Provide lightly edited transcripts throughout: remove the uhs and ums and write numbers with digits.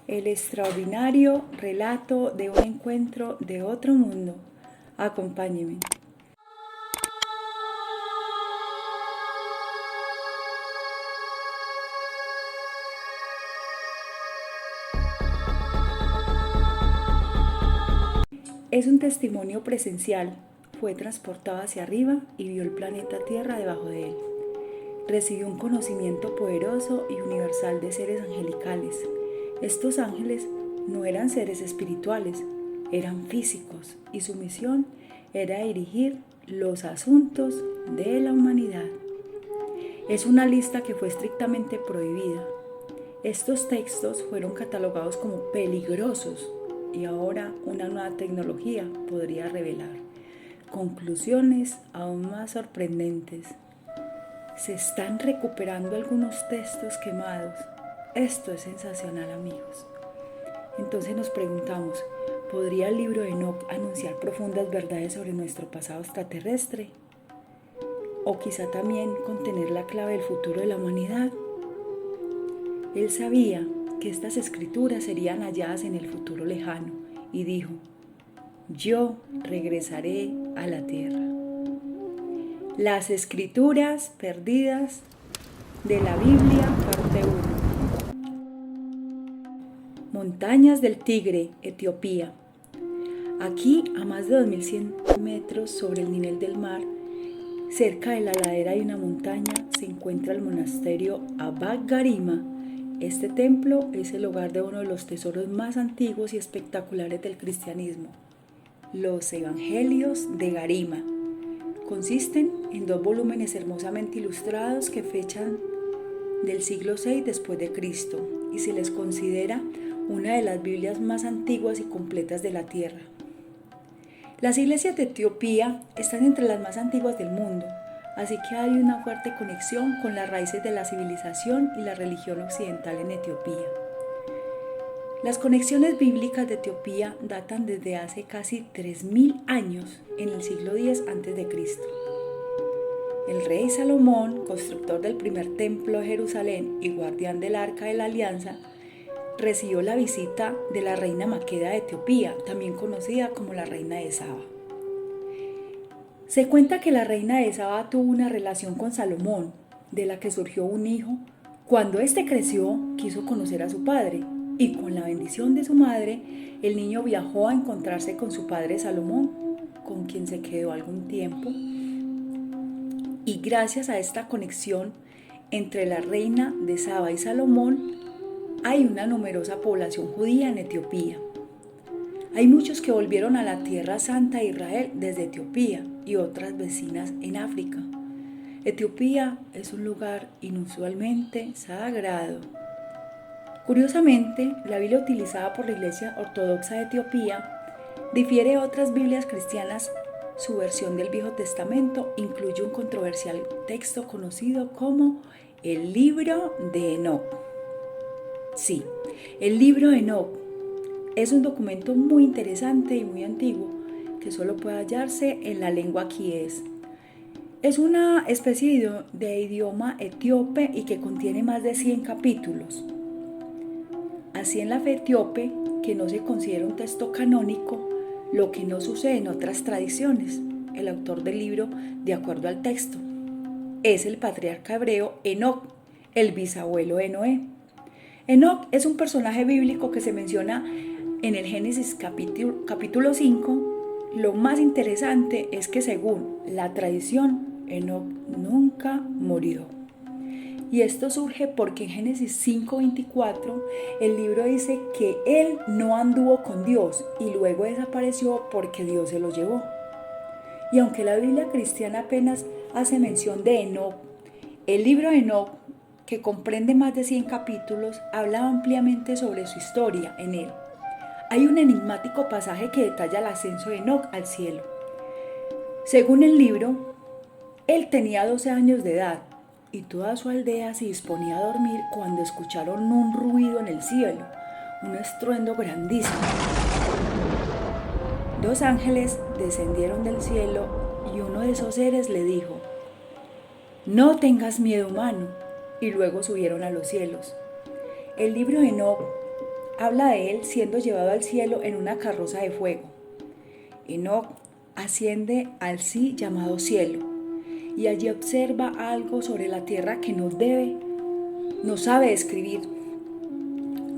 el extraordinario relato de un encuentro de otro mundo. Acompáñeme. Es un testimonio presencial. Fue transportado hacia arriba y vio el planeta Tierra debajo de él. Recibió un conocimiento poderoso y universal de seres angelicales. Estos ángeles no eran seres espirituales, eran físicos y su misión era dirigir los asuntos de la humanidad. Es una lista que fue estrictamente prohibida. Estos textos fueron catalogados como peligrosos y ahora una nueva tecnología podría revelar conclusiones aún más sorprendentes. Se están recuperando algunos textos quemados. Esto es sensacional, amigos. Entonces nos preguntamos, ¿podría el libro de Enoc anunciar profundas verdades sobre nuestro pasado extraterrestre? ¿O quizá también contener la clave del futuro de la humanidad? Él sabía que estas escrituras serían halladas en el futuro lejano y dijo, yo regresaré a la tierra. Las escrituras perdidas de la Biblia, parte 1. Montañas del Tigre, Etiopía. Aquí, a más de 2100 metros sobre el nivel del mar, cerca de la ladera de una montaña, se encuentra el monasterio Abba Garima. Este templo es el hogar de uno de los tesoros más antiguos y espectaculares del cristianismo, los Evangelios de Garima. Consisten en 2 volúmenes hermosamente ilustrados que fechan del siglo VI después de Cristo y se les considera una de las Biblias más antiguas y completas de la tierra. Las iglesias de Etiopía están entre las más antiguas del mundo, así que hay una fuerte conexión con las raíces de la civilización y la religión occidental en Etiopía. Las conexiones bíblicas de Etiopía datan desde hace casi 3000 años, en el siglo X a.C. El rey Salomón, constructor del primer templo de Jerusalén y guardián del Arca de la Alianza, recibió la visita de la reina Maqueda de Etiopía, también conocida como la reina de Saba. Se cuenta que la reina de Saba tuvo una relación con Salomón, de la que surgió un hijo. Cuando éste creció, quiso conocer a su padre, y con la bendición de su madre, el niño viajó a encontrarse con su padre Salomón, con quien se quedó algún tiempo. Y gracias a esta conexión entre la reina de Saba y Salomón, hay una numerosa población judía en Etiopía. Hay muchos que volvieron a la Tierra Santa de Israel desde Etiopía y otras vecinas en África. Etiopía es un lugar inusualmente sagrado. Curiosamente, la Biblia utilizada por la Iglesia Ortodoxa de Etiopía difiere de otras Biblias cristianas. Su versión del Viejo Testamento incluye un controversial texto conocido como el Libro de Enoc. Sí, el Libro de Enoc es un documento muy interesante y muy antiguo que solo puede hallarse en la lengua quiés. Es una especie de idioma etíope y que contiene más de 100 capítulos. Así en la fe etíope, que no se considera un texto canónico, lo que no sucede en otras tradiciones. El autor del libro, de acuerdo al texto, es el patriarca hebreo Enoc, el bisabuelo de Noé. Enoc es un personaje bíblico que se menciona en el Génesis capítulo 5. Lo más interesante es que según la tradición, Enoc nunca murió. Y esto surge porque en Génesis 5:24 el libro dice que él no anduvo con Dios y luego desapareció porque Dios se lo llevó. Y aunque la Biblia cristiana apenas hace mención de Enoc, el libro de Enoc, que comprende más de 100 capítulos, habla ampliamente sobre su historia en él. Hay un enigmático pasaje que detalla el ascenso de Enoc al cielo. Según el libro, él tenía 12 años de edad y toda su aldea se disponía a dormir cuando escucharon un ruido en el cielo, un estruendo grandísimo. 2 ángeles descendieron del cielo y uno de esos seres le dijo: no tengas miedo, humano, y luego subieron a los cielos. El libro de Enoc habla de él siendo llevado al cielo en una carroza de fuego. Enoc asciende al sí llamado cielo y allí observa algo sobre la tierra que no sabe describir,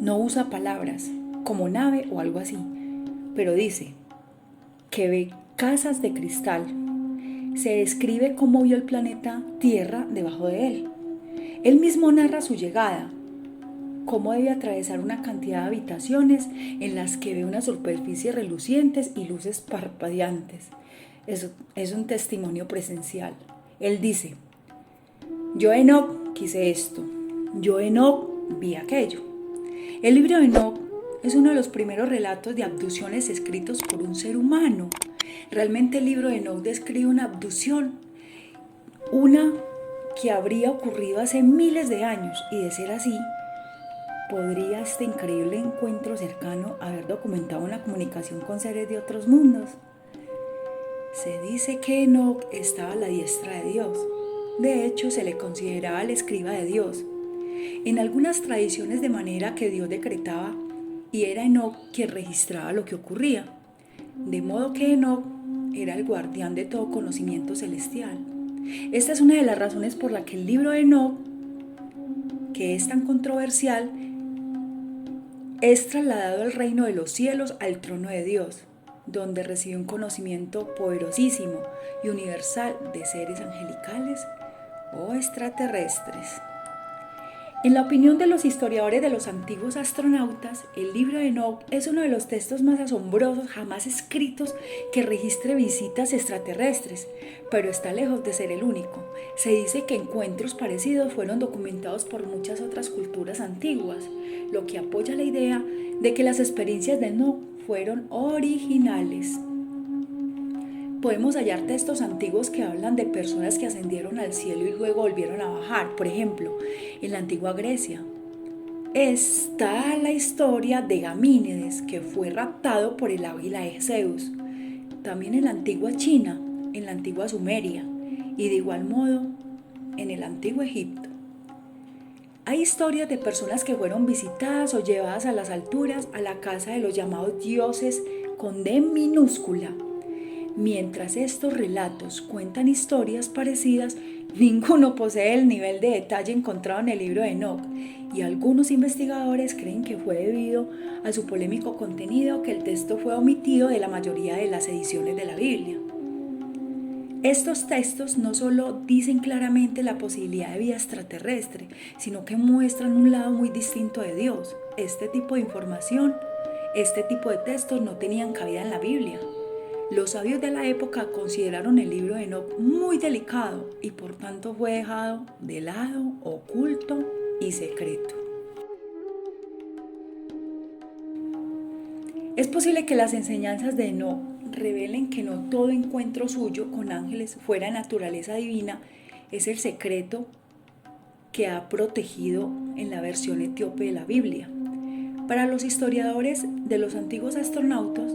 no usa palabras como nave o algo así, pero dice que ve casas de cristal. Se describe cómo vio el planeta Tierra debajo de él. Él mismo narra su llegada, cómo debe atravesar una cantidad de habitaciones en las que ve unas superficies relucientes y luces parpadeantes. Es un testimonio presencial. Él dice: yo Enoc quise esto, yo Enoc vi aquello. El libro de Enoc es uno de los primeros relatos de abducciones escritos por un ser humano. Realmente el libro de Enoc describe una abducción, una que habría ocurrido hace miles de años, y de ser así, ¿podría este increíble encuentro cercano haber documentado una comunicación con seres de otros mundos? Se dice que Enoc estaba a la diestra de Dios. De hecho, se le consideraba el escriba de Dios. En algunas tradiciones, de manera que Dios decretaba y era Enoc quien registraba lo que ocurría. De modo que Enoc era el guardián de todo conocimiento celestial. Esta es una de las razones por la que el libro de Enoc, que es tan controversial, es trasladado al reino de los cielos, al trono de Dios, donde recibe un conocimiento poderosísimo y universal de seres angelicales o extraterrestres. En la opinión de los historiadores de los antiguos astronautas, el libro de Enoc es uno de los textos más asombrosos jamás escritos que registre visitas extraterrestres, pero está lejos de ser el único. Se dice que encuentros parecidos fueron documentados por muchas otras culturas antiguas, lo que apoya la idea de que las experiencias de Enoc fueron originales. Podemos hallar textos antiguos que hablan de personas que ascendieron al cielo y luego volvieron a bajar. Por ejemplo, en la antigua Grecia está la historia de Gamínides, que fue raptado por el águila de Zeus. También en la antigua China, en la antigua Sumeria y de igual modo en el antiguo Egipto. Hay historias de personas que fueron visitadas o llevadas a las alturas a la casa de los llamados dioses con D minúscula. Mientras estos relatos cuentan historias parecidas, ninguno posee el nivel de detalle encontrado en el libro de Enoc, y algunos investigadores creen que fue debido a su polémico contenido que el texto fue omitido de la mayoría de las ediciones de la Biblia. Estos textos no solo dicen claramente la posibilidad de vida extraterrestre, sino que muestran un lado muy distinto de Dios. Este tipo de información, este tipo de textos no tenían cabida en la Biblia. Los sabios de la época consideraron el libro de Enoc muy delicado y por tanto fue dejado de lado, oculto y secreto. Es posible que las enseñanzas de Enoc revelen que no todo encuentro suyo con ángeles fuera de naturaleza divina es el secreto que ha protegido en la versión etíope de la Biblia. Para los historiadores de los antiguos astronautas,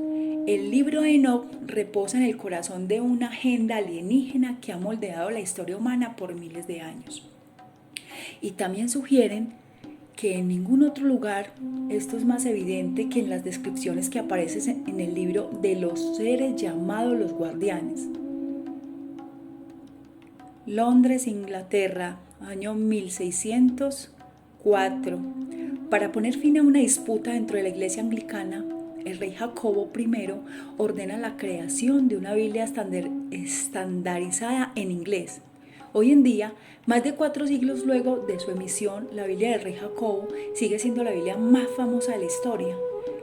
el libro de Enoc reposa en el corazón de una agenda alienígena que ha moldeado la historia humana por miles de años. Y también sugieren que en ningún otro lugar esto es más evidente que en las descripciones que aparecen en el libro de los seres llamados los guardianes. Londres, Inglaterra, año 1604. Para poner fin a una disputa dentro de la Iglesia anglicana, el rey Jacobo I ordena la creación de una Biblia estandarizada en inglés. Hoy en día, más de 4 siglos luego de su emisión, la Biblia del rey Jacobo sigue siendo la Biblia más famosa de la historia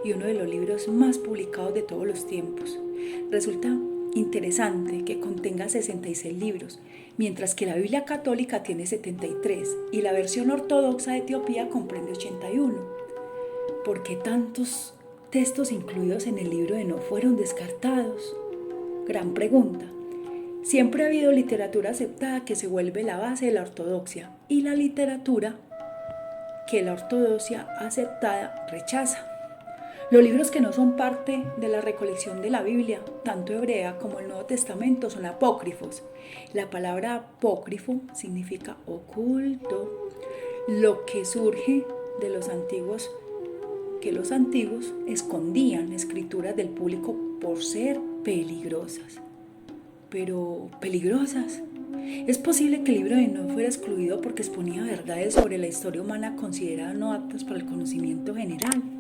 y uno de los libros más publicados de todos los tiempos. Resulta interesante que contenga 66 libros, mientras que la Biblia católica tiene 73 y la versión ortodoxa de Etiopía comprende 81. ¿Por qué tantos textos incluidos en el libro de Enoc fueron descartados? Gran pregunta. Siempre ha habido literatura aceptada que se vuelve la base de la ortodoxia y la literatura que la ortodoxia aceptada rechaza. Los libros que no son parte de la recolección de la Biblia, tanto hebrea como el Nuevo Testamento, son apócrifos. La palabra apócrifo significa oculto, lo que surge de los antiguos que los antiguos escondían escrituras del público por ser peligrosas. Pero, ¿peligrosas? ¿Es posible que el libro de Enoch fuera excluido porque exponía verdades sobre la historia humana consideradas no aptas para el conocimiento general?